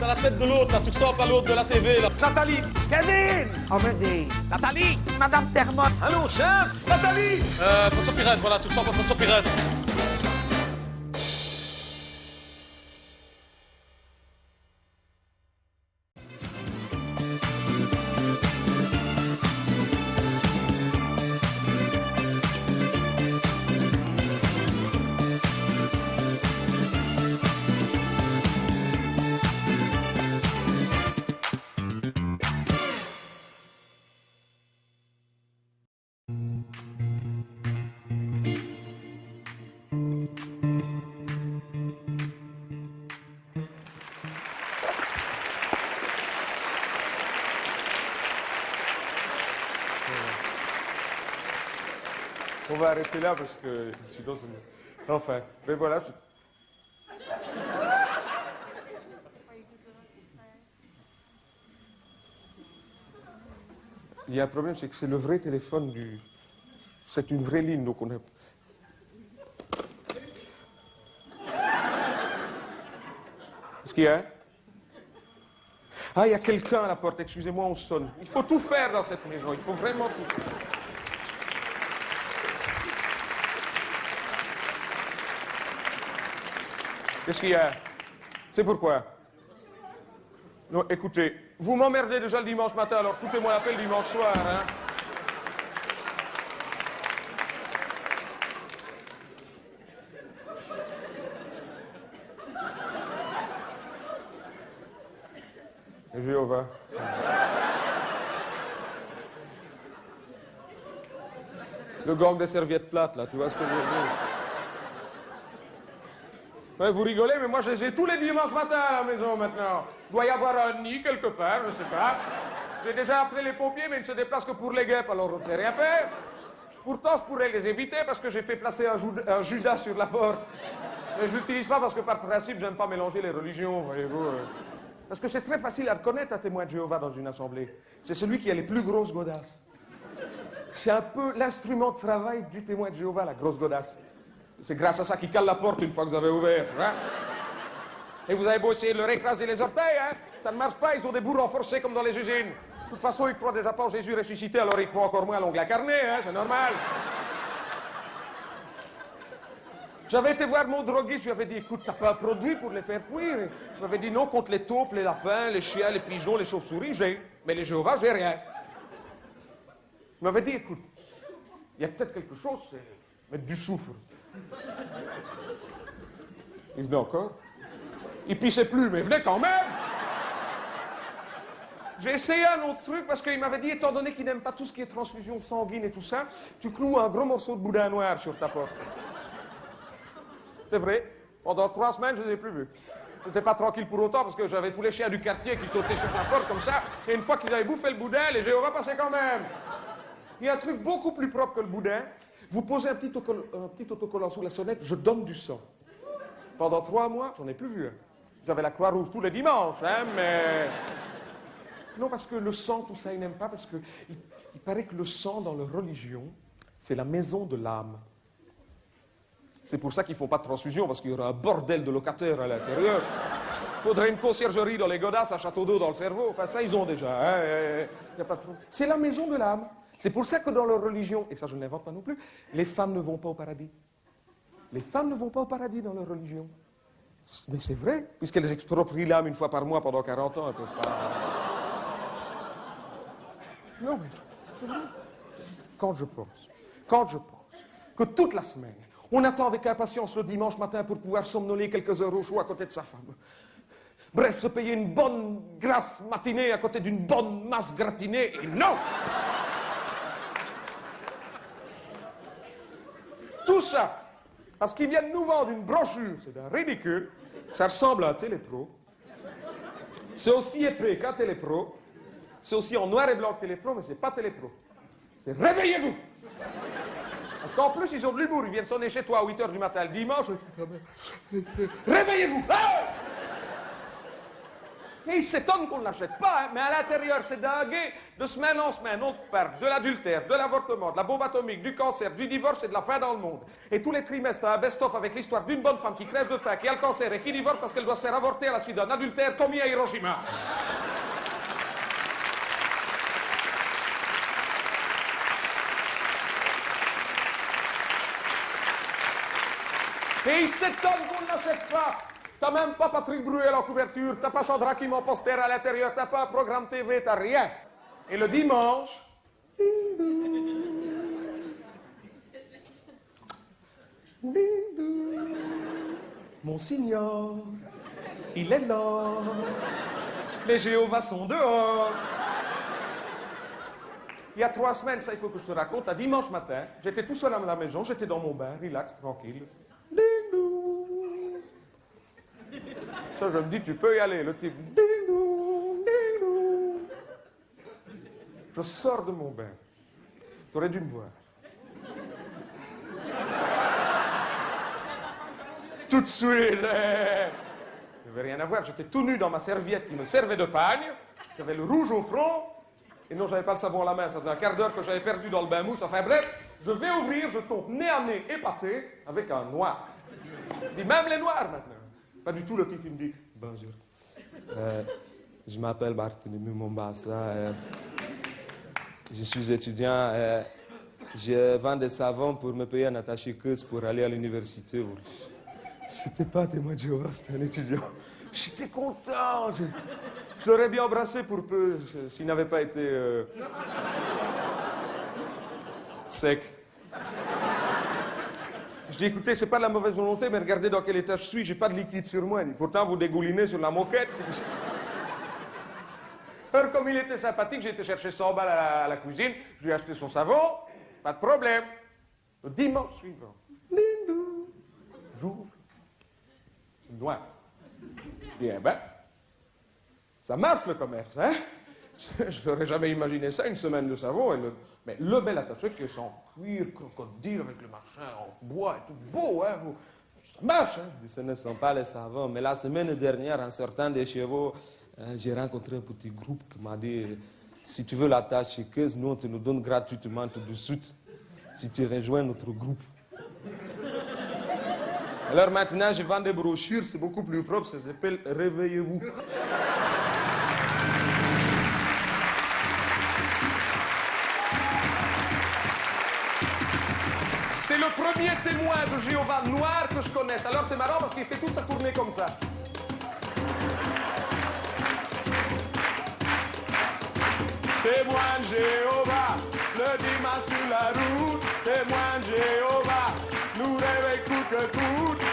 t'as la tête de l'autre, là, tu ressembles à l'autre de la TV, là. Nathalie. Kevin! Amédée! Nathalie. Madame Termotte! Allô, chef. Nathalie. François Pirette, voilà, tu ressembles à François Pirette. On va arrêter là parce que sinon ça me... Enfin, mais voilà. Il y a un problème, c'est que c'est le vrai téléphone du... C'est une vraie ligne, donc on a... Qu'est-ce qu'il y a? Ah, il y a quelqu'un à la porte, excusez-moi, on sonne. Il faut tout faire dans cette maison, il faut vraiment tout faire. Qu'est-ce qu'il y a? C'est pourquoi? Non, écoutez, vous m'emmerdez déjà le dimanche matin, alors foutez-moi la paix le dimanche soir, hein? Et Jéhovah. Le gang des serviettes plates, là, tu vois ce que je veux dire? Ouais, vous rigolez, mais moi, je les ai tous les dimanches matin à la maison, maintenant. Il doit y avoir un nid quelque part, je sais pas. J'ai déjà appelé les pompiers, mais ils ne se déplacent que pour les guêpes, alors on ne sait rien faire. Pourtant, je pourrais les éviter parce que j'ai fait placer un Judas sur la porte. Mais je l'utilise pas parce que, par principe, j'aime pas mélanger les religions, voyez-vous. Parce que c'est très facile à reconnaître un témoin de Jéhovah dans une assemblée. C'est celui qui a les plus grosses godasses. C'est un peu l'instrument de travail du témoin de Jéhovah, la grosse godasse. C'est grâce à ça qu'ils calent la porte une fois que vous avez ouvert. Hein? Et vous avez beau essayer de leur écraser les orteils, hein? Ça ne marche pas, ils ont des bouts renforcés comme dans les usines. De toute façon, ils croient déjà pas en Jésus ressuscité, alors ils croient encore moins à l'ongle incarné, hein? C'est normal. J'avais été voir mon droguiste, je lui avais dit, écoute, t'as pas un produit pour les faire fuir? Il m'avait dit, non, contre les taupes, les lapins, les chiens, les pigeons, les chauves-souris, j'ai. Mais les Jéhovah, j'ai rien. Il m'avait dit, écoute, il y a peut-être quelque chose, c'est mettre du soufre. Il venait encore. Il pissait plus, mais il venait quand même. J'ai essayé un autre truc parce qu'il m'avait dit, étant donné qu'il n'aime pas tout ce qui est transfusion sanguine et tout ça, tu cloues un gros morceau de boudin noir sur ta porte. C'est vrai. Pendant 3 semaines, je ne les ai plus vus. J'étais pas tranquille pour autant parce que j'avais tous les chiens du quartier qui sautaient sur la porte comme ça. Et une fois qu'ils avaient bouffé le boudin, les Jéhovah passaient quand même. Il y a un truc beaucoup plus propre que le boudin. Vous posez un petit autocollant sous la sonnette, je donne du sang. Pendant 3 mois, j'en ai plus vu. Hein. J'avais la Croix-Rouge tous les dimanches, hein, mais... Non, parce que le sang, tout ça, ils n'aiment pas, parce que il paraît que le sang, dans leur religion, c'est la maison de l'âme. C'est pour ça qu'ils ne font pas de transfusion, parce qu'il y aura un bordel de locataires à l'intérieur. Il faudrait une conciergerie dans les godasses, un château d'eau dans le cerveau. Enfin, ça, ils ont déjà. Hein, y a pas de problème. C'est la maison de l'âme. C'est pour ça que dans leur religion, et ça je ne l'invente pas non plus, les femmes ne vont pas au paradis. Les femmes ne vont pas au paradis dans leur religion. Mais c'est vrai, puisqu'elles exproprient l'âme une fois par mois pendant 40 ans, elles ne peuvent pas... Non, mais c'est vrai. Quand je pense que toute la semaine, on attend avec impatience le dimanche matin pour pouvoir somnoler quelques heures au chaud à côté de sa femme. Bref, se payer une bonne grasse matinée à côté d'une bonne masse gratinée, et non! Tout ça, parce qu'ils viennent nous vendre une brochure, c'est d'un ridicule, ça ressemble à un Télépro. C'est aussi épais qu'un Télépro, c'est aussi en noir et blanc que Télépro, mais c'est pas Télépro. C'est réveillez-vous! Parce qu'en plus, ils ont de l'humour, ils viennent sonner chez toi à 8h du matin le dimanche. Réveillez-vous! Ah! Et ils s'étonnent qu'on ne l'achète pas, hein, mais à l'intérieur, c'est dingue. De semaine en semaine, on te parle de l'adultère, de l'avortement, de la bombe atomique, du cancer, du divorce et de la fin dans le monde. Et tous les trimestres, un best-of avec l'histoire d'une bonne femme qui crève de faim, qui a le cancer et qui divorce parce qu'elle doit se faire avorter à la suite d'un adultère commis à Hiroshima. Et ils s'étonnent qu'on ne l'achète pas. T'as même pas Patrick Bruel en couverture, t'as pas Sandra Kim en poster à l'intérieur, t'as pas un programme TV, t'as rien. Et le dimanche... Mon Seigneur, il est là. Les Jéhovah sont dehors. Il y a 3 semaines, ça il faut que je te raconte, un dimanche matin, j'étais tout seul à la maison, j'étais dans mon bain, relax, tranquille. Ça, je me dis, tu peux y aller. Le type, je sors de mon bain. Tu aurais dû me voir. Tout de suite, il n'y avait rien à voir. J'étais tout nu dans ma serviette qui me servait de pagne. J'avais le rouge au front. Et non, j'avais pas le savon à la main. Ça faisait un quart d'heure que j'avais perdu dans le bain mousse. Enfin bref, je vais ouvrir, je tombe nez à nez, épaté, avec un noir. Je dis, même les noirs maintenant. Pas du tout, le type, il me dit, bonjour. Je m'appelle Barthélemy Mombassa. Je suis étudiant. Je vends des savons pour me payer un attaché-queue pour aller à l'université. C'était pas témoin de Jéhovah, c'était un étudiant. J'étais content. Je l'aurais bien embrassé pour peu, s'il n'avait pas été sec. Je dis, écoutez, c'est pas de la mauvaise volonté, mais regardez dans quel état je suis, j'ai pas de liquide sur moi. Pourtant, vous dégoulinez sur la moquette. Alors, comme il était sympathique, j'ai été chercher 100 balles à la cuisine, je lui ai acheté son savon, pas de problème. Le dimanche suivant, j'ouvre, noir. Je dis, eh ben, ça marche le commerce, hein? Je n'aurais jamais imaginé ça, une semaine de savon. Mais le bel attaché qui est en cuir, crocodile, avec le machin en bois et tout beau, hein? Ça marche, hein? Ce ne sont pas les savons. Mais la semaine dernière, en sortant des chevaux, j'ai rencontré un petit groupe qui m'a dit, si tu veux l'attaché-queue, nous, on te nous donne gratuitement tout de suite, si tu rejoins notre groupe. Alors maintenant, je vends des brochures, c'est beaucoup plus propre, ça s'appelle « Réveillez-vous ». C'est le premier témoin de Jéhovah noir que je connaisse. Alors c'est marrant parce qu'il fait toute sa tournée comme ça. Témoin de Jéhovah, le dimanche sur la route. Témoin de Jéhovah, nous réveille coûte que coûte.